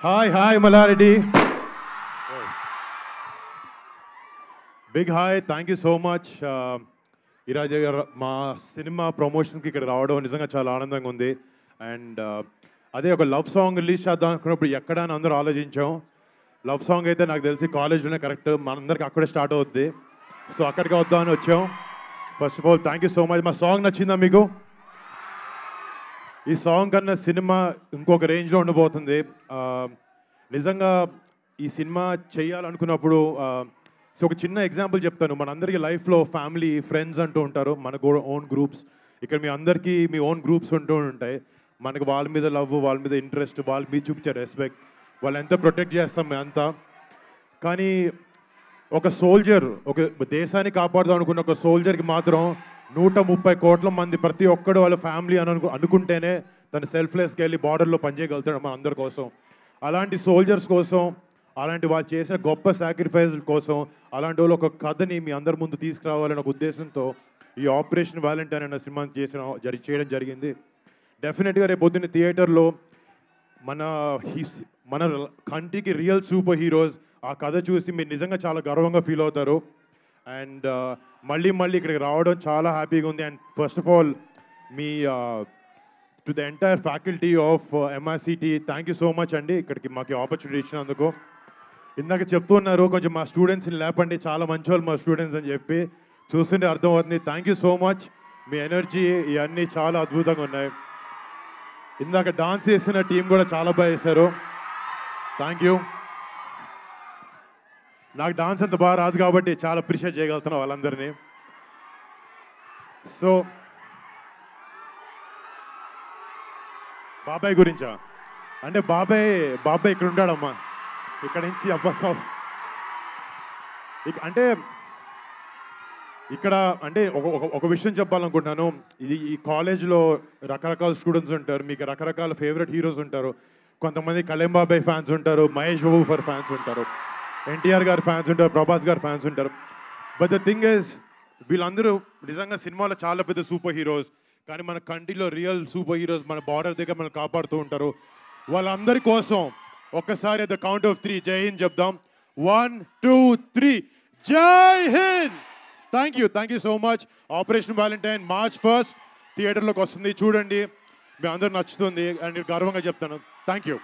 Hi, Malarity. Big hi, thank you so much. ఈరోజు మా cinema ప్రమోషన్కి ఇక్కడ రావడం నిజంగా చాలా ఆనందంగా ఉంది. అండ్ అదే ఒక లవ్ సాంగ్ రిలీజ్ చేద్దాం అనుకున్నప్పుడు ఎక్కడ అని అందరూ ఆలోచించాం. లవ్ సాంగ్ అయితే నాకు తెలిసి కాలేజ్లోనే కరెక్ట్, మనందరికి అక్కడే స్టార్ట్ అవుద్ది. సో అక్కడికి వద్దామని వచ్చాం. First of all thank you so much. మా సాంగ్ నచ్చిందా మీకు? ఈ సాంగ్ కన్నా సినిమా ఇంకొక రేంజ్లో ఉండబోతుంది. నిజంగా ఈ సినిమా చేయాలనుకున్నప్పుడు సో ఒక చిన్న ఎగ్జాంపుల్ చెప్తాను. మనందరికీ లైఫ్లో ఫ్యామిలీ, ఫ్రెండ్స్ అంటూ ఉంటారు, మనకు ఓన్ గ్రూప్స్. ఇక్కడ మీ అందరికీ మీ ఓన్ గ్రూప్స్ ఉంటూ ఉంటాయి. మనకు వాళ్ళ మీద లవ్, వాళ్ళ మీద ఇంట్రెస్ట్, వాళ్ళ మీద చూపించే రెస్పెక్ట్, వాళ్ళు ఎంత ప్రొటెక్ట్ చేస్తాం అంతా. కానీ ఒక సోల్జర్, ఒక దేశాన్ని కాపాడుదాం అనుకున్న ఒక సోల్జర్కి మాత్రం 130 కోట్ల మంది ప్రతి ఒక్కడు వాళ్ళ ఫ్యామిలీ అనుకుంటేనే తను సెల్ఫ్లెస్కి వెళ్ళి బార్డర్లో పనిచేయగలుగుతాడు మన అందరి కోసం. అలాంటి సోల్జర్స్ కోసం, అలాంటి వాళ్ళు చేసిన గొప్ప సాక్రిఫైస్ కోసం, అలాంటి వాళ్ళు ఒక కథని మీ అందరి ముందు తీసుకురావాలనే ఒక ఉద్దేశంతో ఈ ఆపరేషన్ వ్యాలంటైన్ అనే సినిమా చేయడం జరిగింది. డెఫినెట్గా రేపు పొద్దున్న థియేటర్లో మన కంట్రీకి రియల్ సూపర్ హీరోస్ ఆ కథ చూసి మీరు నిజంగా చాలా గర్వంగా ఫీల్ అవుతారు. అండ్ మళ్ళీ ఇక్కడికి రావడం చాలా హ్యాపీగా ఉంది. And first of all me to the entire faculty of MRCT thank you so much అండి, ఇక్కడికి మాకు ఆపర్చునిటీ ఇచ్చినందుకు. ఇందాక చెప్తున్నారు కొంచెం మా స్టూడెంట్స్ని లేపండి, చాలా మంచి వాళ్ళు మా స్టూడెంట్స్ అని చెప్పి, చూస్తుంటే అర్థమవుతుంది. Thank you so much. Me energy ఇవన్నీ చాలా అద్భుతంగా ఉన్నాయి. ఇందాక డాన్స్ చేసిన టీం కూడా చాలా బాగా చేశారు. Thank you. నాకు డాన్స్ అంత బాగా రాదు కాబట్టి చాలా అప్రిషియేట్ చేయగలుగుతున్నాను వాళ్ళందరినీ. సో బాబాయ్ గురించా అంటే బాబాయ్ ఇక్కడ ఉంటాడమ్మా, ఇక్కడ నుంచి అబ్బా అంటే ఇక్కడ అంటే ఒక విషయం చెప్పాలనుకుంటున్నాను. ఈ కాలేజ్లో రకరకాల స్టూడెంట్స్ ఉంటారు, మీకు రకరకాల ఫేవరెట్ హీరోస్ ఉంటారు. కొంతమంది కళ్యాణ్ బాబాయ్ ఫ్యాన్స్ ఉంటారు, మహేష్ బాబు ఫ్యాన్స్ ఉంటారు, ఎన్టీఆర్ గారి ఫ్యాన్స్ ఉంటారు, ప్రభాస్ గారి ఫ్యాన్స్ ఉంటారు. బట్ ద థింగ్ ఈజ్ వీళ్ళందరూ నిజంగా సినిమాలో చాలా పెద్ద సూపర్ హీరోస్. కానీ మన కంట్రీలో రియల్ సూపర్ హీరోస్ మన బార్డర్ దగ్గర మనం కాపాడుతూ ఉంటారు. వాళ్ళందరి కోసం ఒక్కసారి ద కౌంట్ ఆఫ్ 3 జై హింద్ చెప్దాం. 1, 2, 3 జై Hind. Thank you so much. Operation Valentine March 1 థియేటర్లోకి వస్తుంది, చూడండి, మీ అందరూ నచ్చుతుంది అండ్ గర్వంగా చెప్తాను. Thank you.